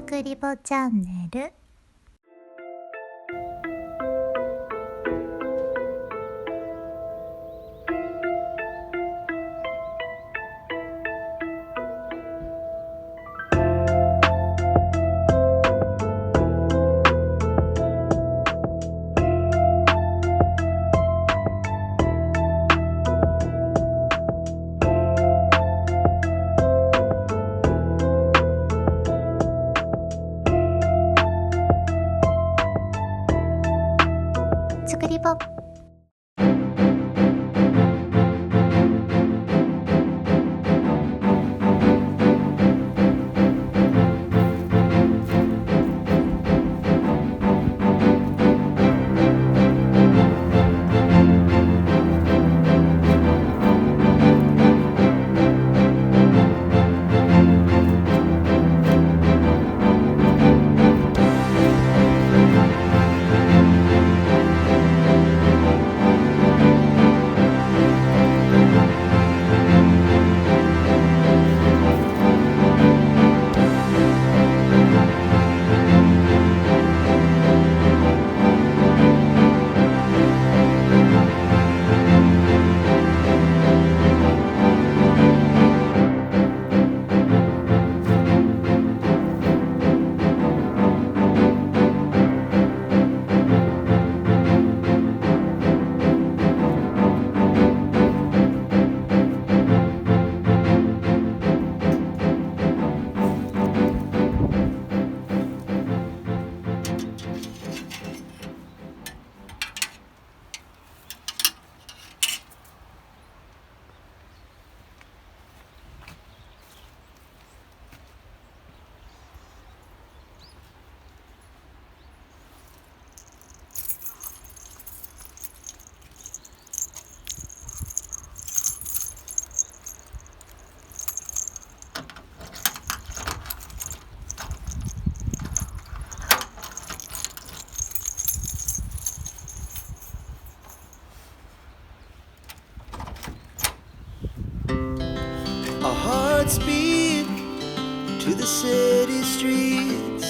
くりぼチャンネル。つくりぼ。Our hearts beat to the city streets.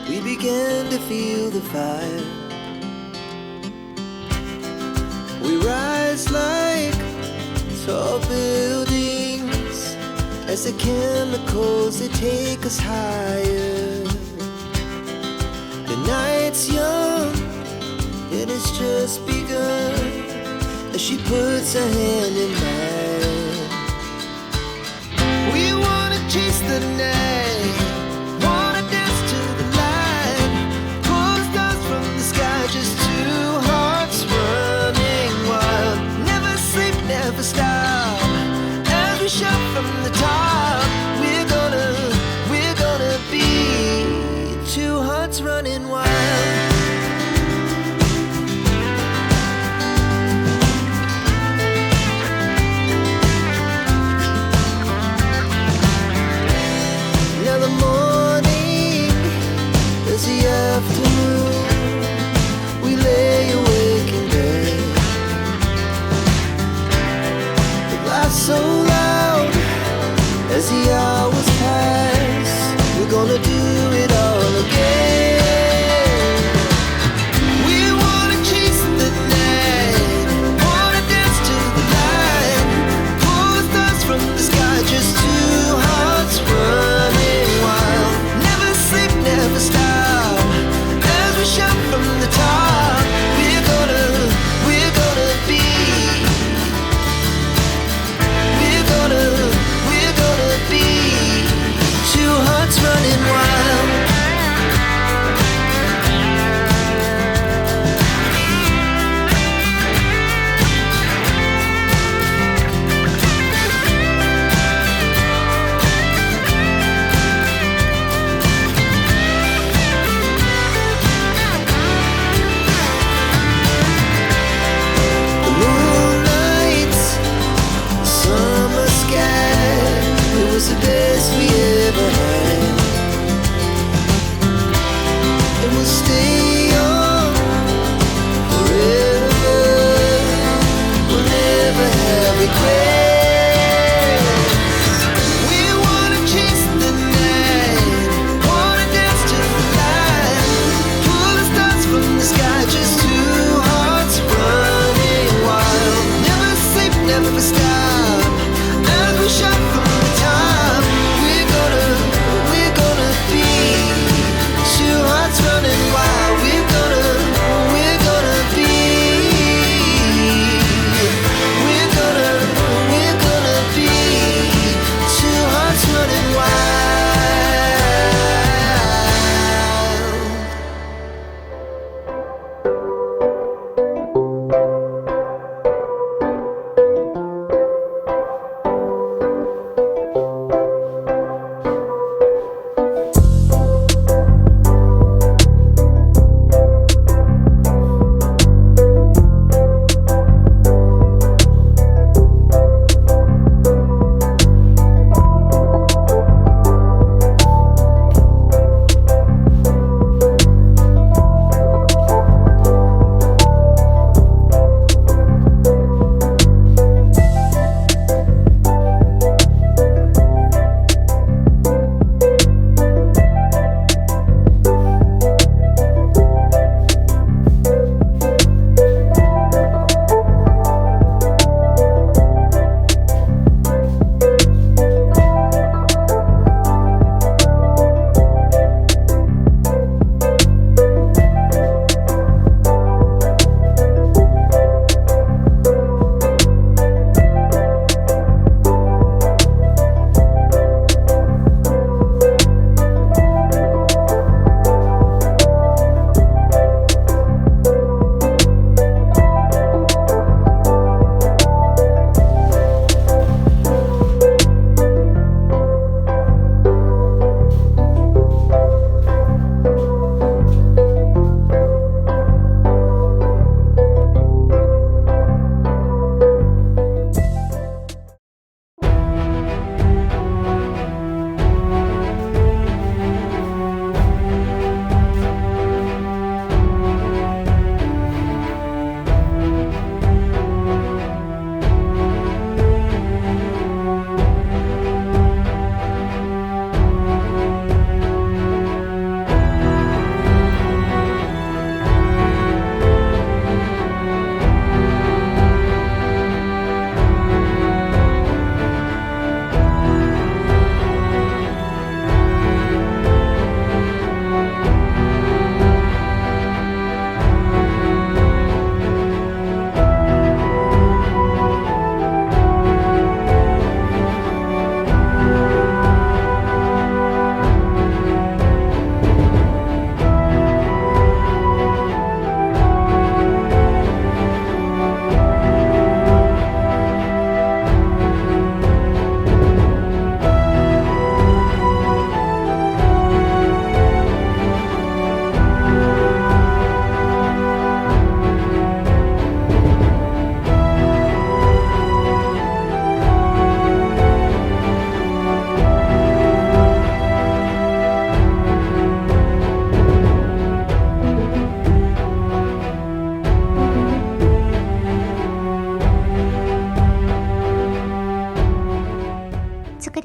We began to feel the fire. We rise like tall buildings as the chemicals, they take us higher. The night's young, it has just begun as she puts her hand in mine. We wanna chase the night, wanna dance to the light, pull stars from the sky, just two hearts running wild. Never sleep, never stop, as we shout from the top. We're gonna be two hearts running wild.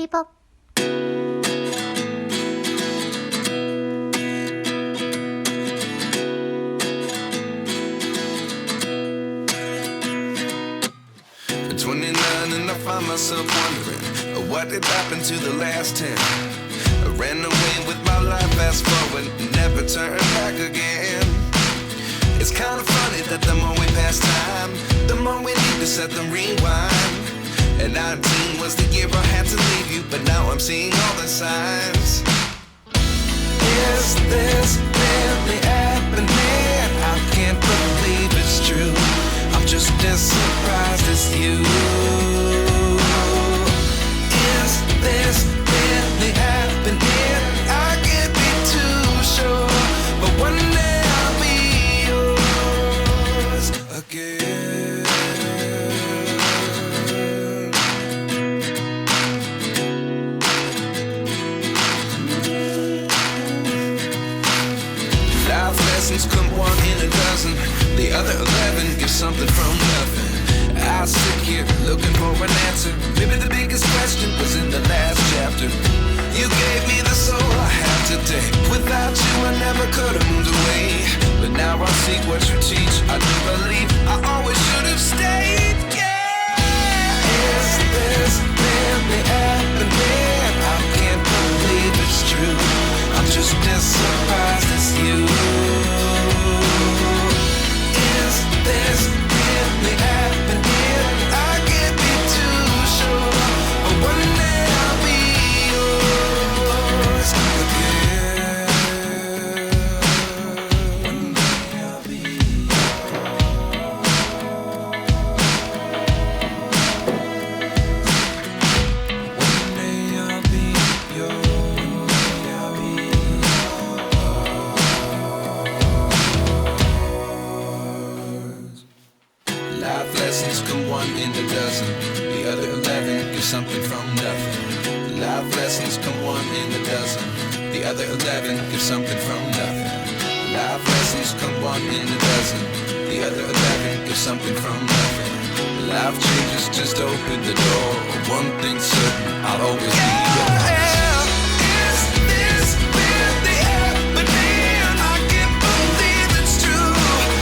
りぼ。29 and I find myself wondering what did happen to the last 10. I ran away with my life, fast forward, never turn back again. It's kind of funny that the more we pass time, the more we need to set them rewind. And 19 was the year I had to leave you, but now I'm seeing all the signs. Is this really happening? I can't believe it's true. I'm just as surprised as you. Is this really happening? I can't be too sure, but one day I'll be yours again. Life lessons come one in a dozen. The other 11 give something from nothing. I sit here looking for an answer. Maybe the biggest question was in the last chapter. You gave me the soul I have today. Without you I never could have moved away. But now I see what you teach. I do believe I always should have stayed. Yeah. Is this really happening? I can't believe it's true. I'm just as surprised as you. Is this really happening? I can't be too sure, but one day I'll be yours again. One day I'll be One day I'll be yours. I'll be Life lessons come one in a dozen. The other 11 give something from nothing. Life lessons come one in a dozen. The other 11 give something from nothing. Life lessons come one in a dozen. The other 11 give something from nothing. Life changes just open the door. One thing's certain, I'll always be yours. Is this really happening? I can't believe it's true.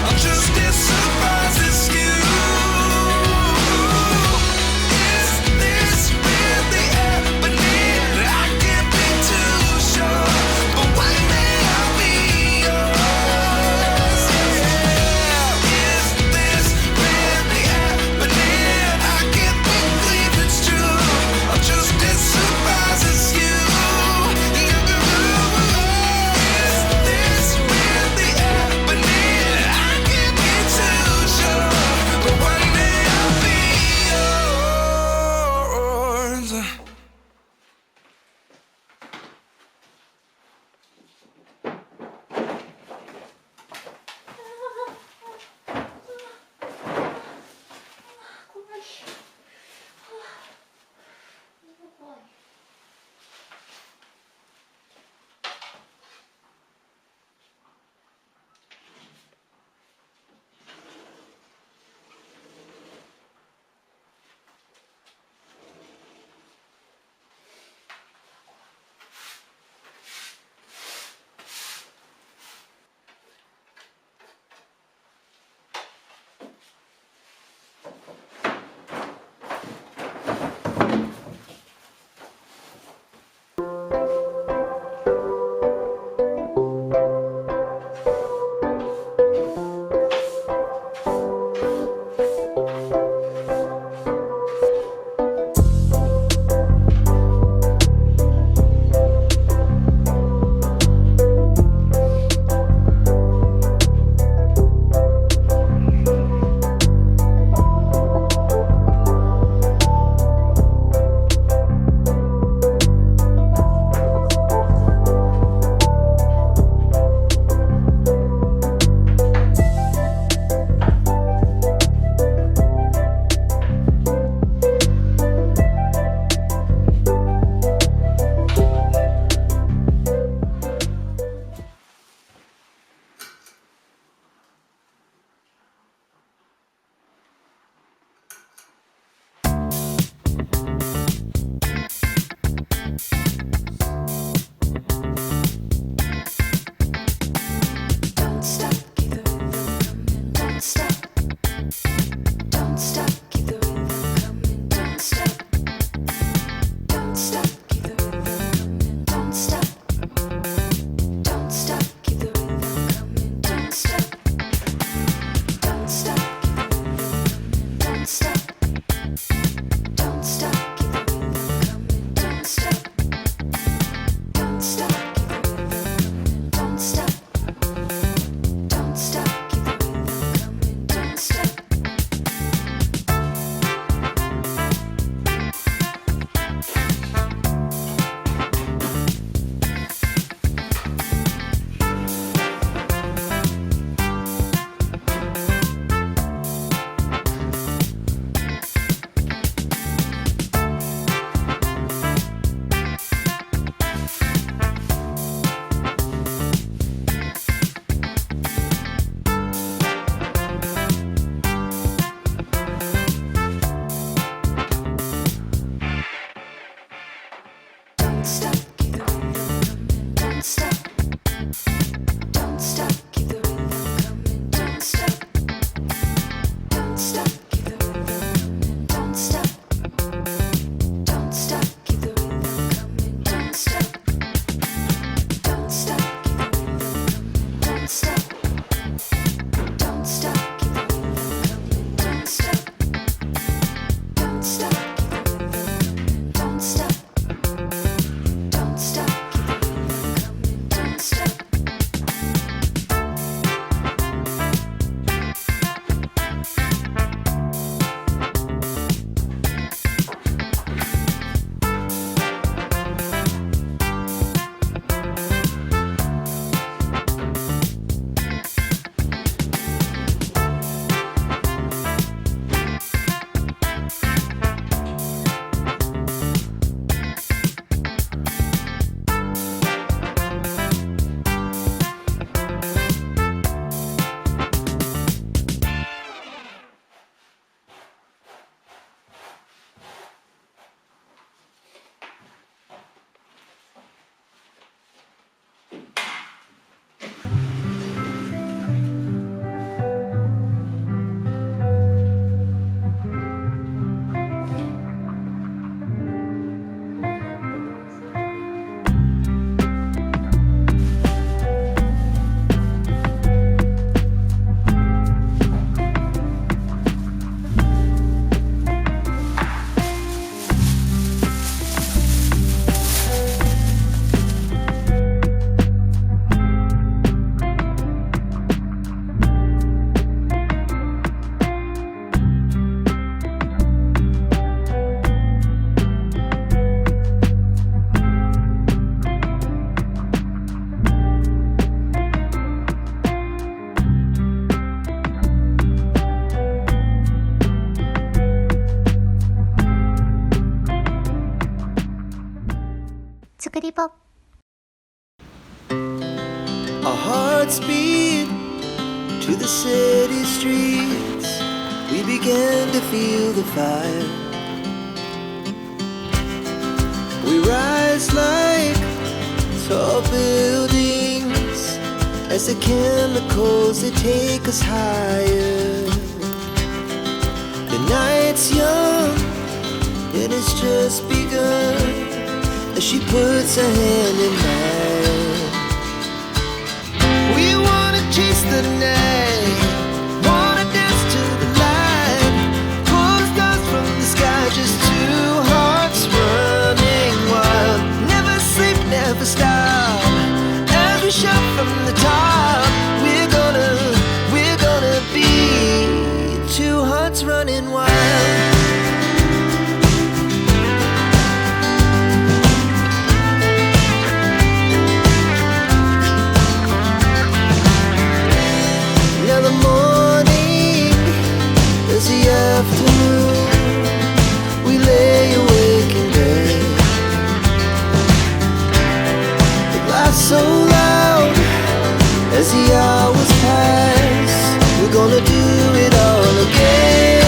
I'm just as surprised as you. Just as surprised as 作りポ。 Our hearts beat to the city streets. We began to feel the fire. We rise like tall buildings as the chemicals, they take us higher. The night's young and it's just begun as she puts her hand in mine. We wanna chase the night, wanna dance to the light, pull stars from the sky, just two hearts running wild. Never sleep, never stop, as we shout from the top. We're gonna be two hearts running wild. Now the morning is the afternoon. We lay awake in bed. It laughs so loud as the hours pass. We're gonna do it all again.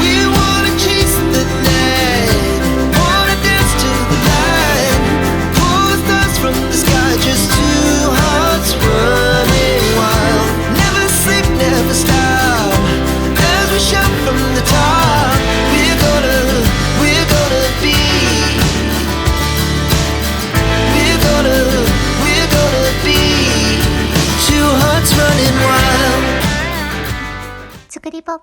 We wanna chase the night, wanna dance to the light, pull stars from the sky, just two hearts running wild. Never sleep, never stop, as we shout from the top. We're gonna be, we're gonna be two hearts running wild. 作りポ。